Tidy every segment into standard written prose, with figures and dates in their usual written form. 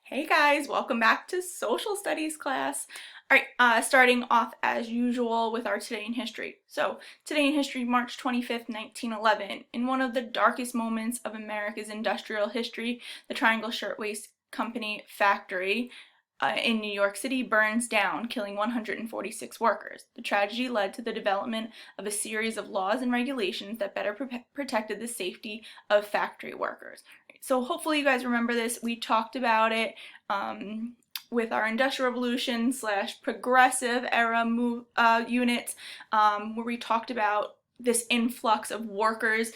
Hey guys, welcome back to social studies class. All right, starting off as usual with our Today in History. So, Today in History, March 25th, 1911. In one of the darkest moments of America's industrial history, the Triangle Shirtwaist Company factory in New York City burns down, killing 146 workers. The tragedy led to the development of a series of laws and regulations that better protected the safety of factory workers. So hopefully you guys remember this. We talked about it with our Industrial Revolution / progressive era units, where we talked about this influx of workers,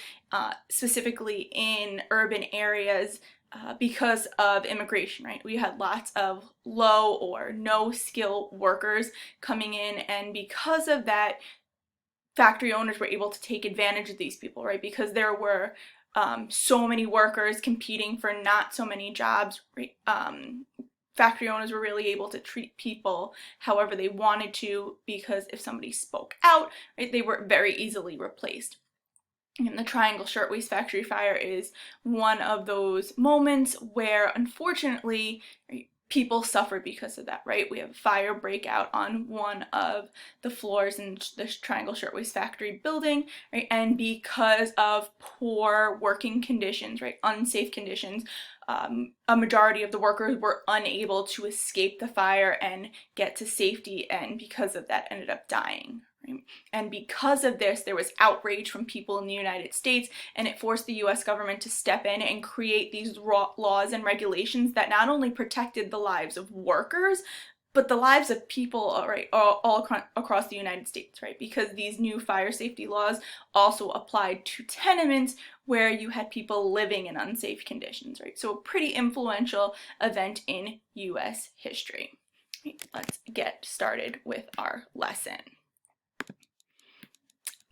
specifically in urban areas, because of immigration, right? We had lots of low or no skill workers coming in, and because of that, factory owners were able to take advantage of these people, right? Because there were so many workers competing for not so many jobs, right? Factory owners were really able to treat people however they wanted to, because if somebody spoke out, right, they were very easily replaced. And the Triangle Shirtwaist Factory fire is one of those moments where, unfortunately, people suffered because of that, right? We have a fire breakout on one of the floors in the Triangle Shirtwaist Factory building, right? And because of poor working conditions, right, unsafe conditions, a majority of the workers were unable to escape the fire and get to safety, and because of that ended up dying. Right? And because of this, there was outrage from people in the United States, and it forced the US government to step in and create these laws and regulations that not only protected the lives of workers, but the lives of people, right, all across the United States, right? Because these new fire safety laws also applied to tenements where you had people living in unsafe conditions, right? So a pretty influential event in US history. Let's get started with our lesson.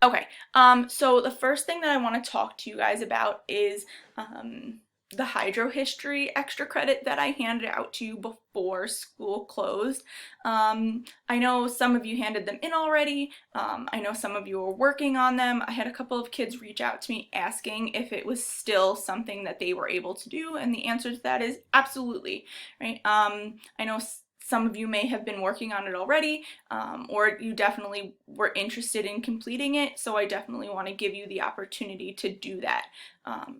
Okay, so the first thing that I want to talk to you guys about is the hydro history extra credit that I handed out to you before school closed. I know some of you handed them in already. I know some of you are working on them. I had a couple of kids reach out to me asking if it was still something that they were able to do, and the answer to that is absolutely, right? I know some of you may have been working on it already, or you definitely were interested in completing it, so I definitely want to give you the opportunity to do that.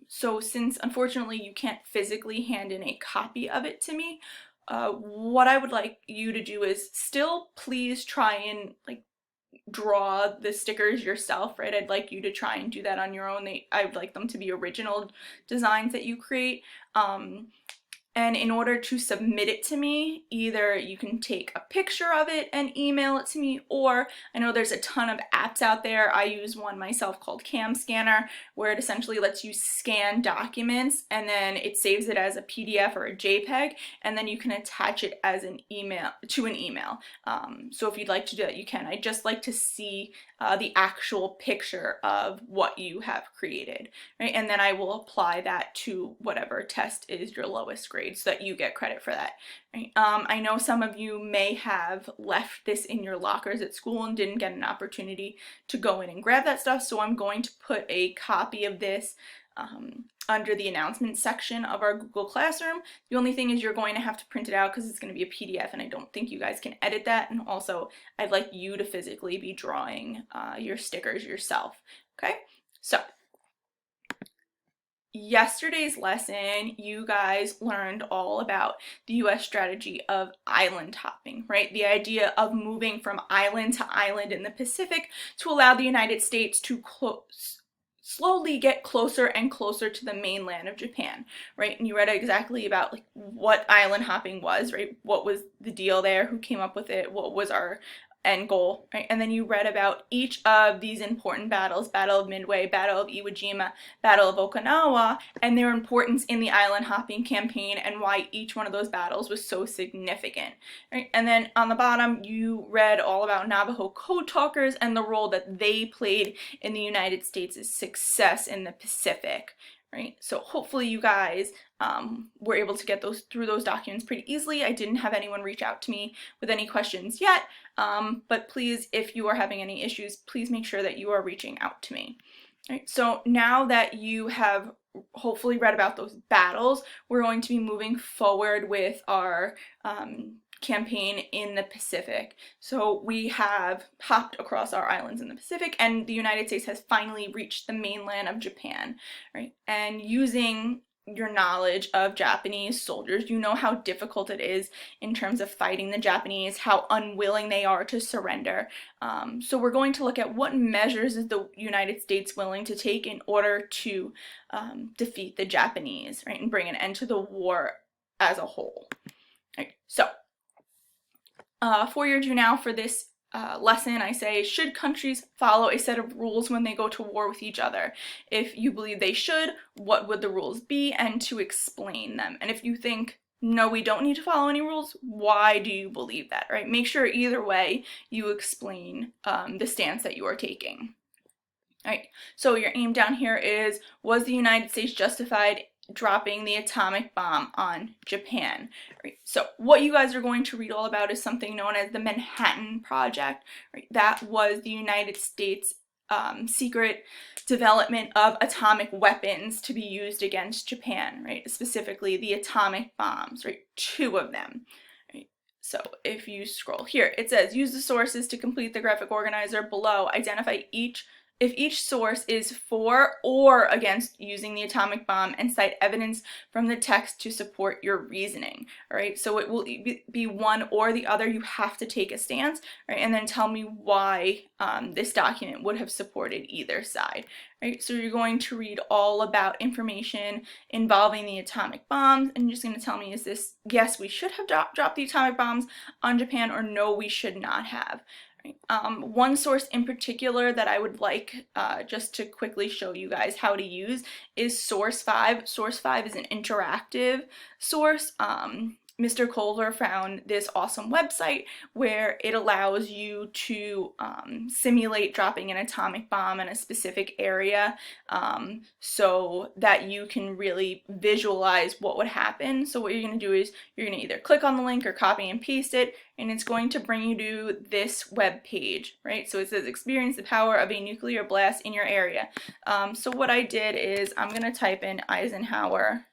So since unfortunately you can't physically hand in a copy of it to me, what I would like you to do is still please try and draw the stickers yourself, right? I'd like you to try and do that on your own. I'd like them to be original designs that you create. And in order to submit it to me, either you can take a picture of it and email it to me, or I know there's a ton of apps out there. I use one myself called Cam Scanner, where it essentially lets you scan documents and then it saves it as a PDF or a JPEG, and then you can attach it as an email to an email. So if you'd like to do that, you can. I just like to see the actual picture of what you have created, right? And then I will apply that to whatever test is your lowest grade so that you get credit for that, right? I know some of you may have left this in your lockers at school and didn't get an opportunity to go in and grab that stuff, so I'm going to put a copy of this under the announcements section of our Google Classroom. The only thing is you're going to have to print it out because it's going to be a PDF, and I don't think you guys can edit that. And also, I'd like you to physically be drawing your stickers yourself. Okay, so yesterday's lesson, you guys learned all about the US strategy of island hopping, right? The idea of moving from island to island in the Pacific to allow the United States to slowly get closer and closer to the mainland of Japan, right? And you read exactly about what island hopping was, right? What was the deal there? Who came up with it? What was our end goal, right? And then you read about each of these important battles: Battle of Midway, Battle of Iwo Jima, Battle of Okinawa, and their importance in the island hopping campaign and why each one of those battles was so significant, right? And then on the bottom, you read all about Navajo code talkers and the role that they played in the United States' success in the Pacific, right? So hopefully you guys were able to get through those documents pretty easily. I didn't have anyone reach out to me with any questions yet, but please, if you are having any issues, please make sure that you are reaching out to me. Right, so now that you have hopefully read about those battles, we're going to be moving forward with our campaign in the Pacific. So we have hopped across our islands in the Pacific, and the United States has finally reached the mainland of Japan, right? And using your knowledge of Japanese soldiers, you know how difficult it is in terms of fighting the Japanese, how unwilling they are to surrender. So we're going to look at what measures is the United States willing to take in order to defeat the Japanese, right, and bring an end to the war as a whole. Right, so for your do now for this lesson, I say, should countries follow a set of rules when they go to war with each other? If you believe they should, what would the rules be, and to explain them? And if you think, no, we don't need to follow any rules, why do you believe that, right? Make sure either way you explain the stance that you are taking. All right, so your aim down here is, was the United States justified dropping the atomic bomb on Japan? Right. So what you guys are going to read all about is something known as the Manhattan Project. Right. That was the United States secret development of atomic weapons to be used against Japan, right? Specifically the atomic bombs, right? 2 of them. Right. So if you scroll here, it says, use the sources to complete the graphic organizer below. Identify if each source is for or against using the atomic bomb, and cite evidence from the text to support your reasoning. All right, so it will be one or the other. You have to take a stance, right, and then tell me why this document would have supported either side. Right, so you're going to read all about information involving the atomic bombs, and you're just going to tell me, is this, yes, we should have dropped the atomic bombs on Japan, or no, we should not have. One source in particular that I would like just to quickly show you guys how to use is Source 5. Source 5 is an interactive source. Mr. Kohler found this awesome website where it allows you to simulate dropping an atomic bomb in a specific area so that you can really visualize what would happen. So what you're going to do is you're going to either click on the link or copy and paste it, and it's going to bring you to this web page, right? So it says, experience the power of a nuclear blast in your area. So what I did is I'm going to type in Eisenhower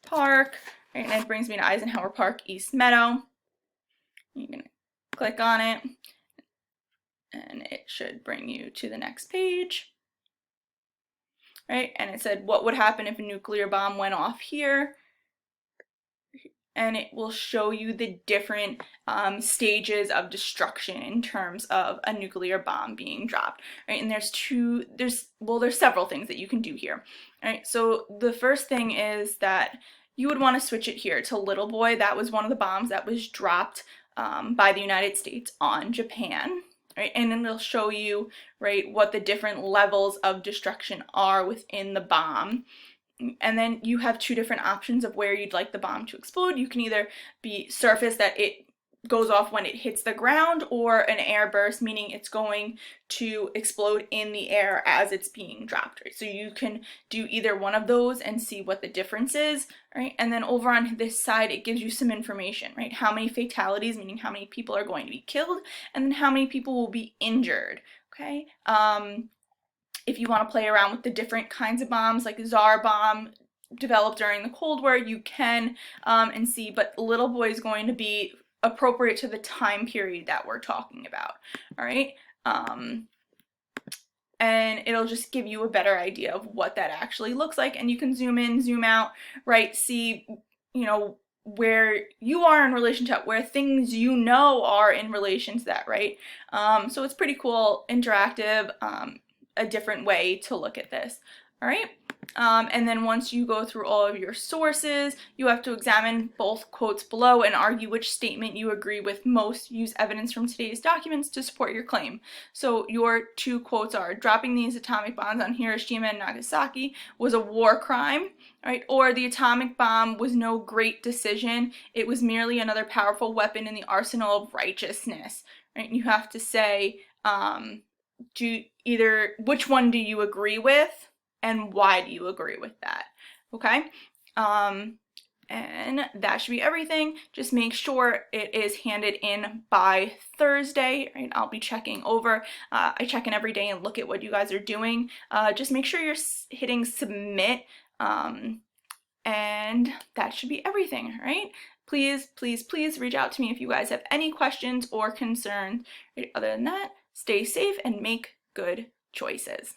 Park, right, and it brings me to Eisenhower Park, East Meadow. You can click on it, and it should bring you to the next page, right? And it said, what would happen if a nuclear bomb went off here? And it will show you the different stages of destruction in terms of a nuclear bomb being dropped, right? And there's several things that you can do here, right? So the first thing is that you would want to switch it here to Little Boy. That was one of the bombs that was dropped by the United States on Japan, right? And then it'll show you, right, what the different levels of destruction are within the bomb. And then you have 2 different options of where you'd like the bomb to explode. You can either be surface, that it goes off when it hits the ground, or an air burst, meaning it's going to explode in the air as it's being dropped, right? So you can do either one of those and see what the difference is, right? And then over on this side, it gives you some information, right? How many fatalities, meaning how many people are going to be killed, and then how many people will be injured, okay? If you want to play around with the different kinds of bombs, like Tsar bomb developed during the Cold War, you can and see, but Little Boy is going to be appropriate to the time period that we're talking about, all right? And it'll just give you a better idea of what that actually looks like, and you can zoom in, zoom out, right? See, you know, where you are in relation to where things you know are in relation to that, right? So it's pretty cool, interactive, a different way to look at this, all right? And then once you go through all of your sources, you have to examine both quotes below and argue which statement you agree with most. Use evidence from today's documents to support your claim. So your 2 quotes are, dropping these atomic bombs on Hiroshima and Nagasaki was a war crime, right? Or the atomic bomb was no great decision. It was merely another powerful weapon in the arsenal of righteousness, right? You have to say, which one do you agree with, and why do you agree with that, okay? And that should be everything. Just make sure it is handed in by Thursday, right? I'll be checking over. I check in every day and look at what you guys are doing. Just make sure you're hitting submit, and that should be everything, right? Please, please, please reach out to me if you guys have any questions or concerns. Right? Other than that, stay safe and make good choices.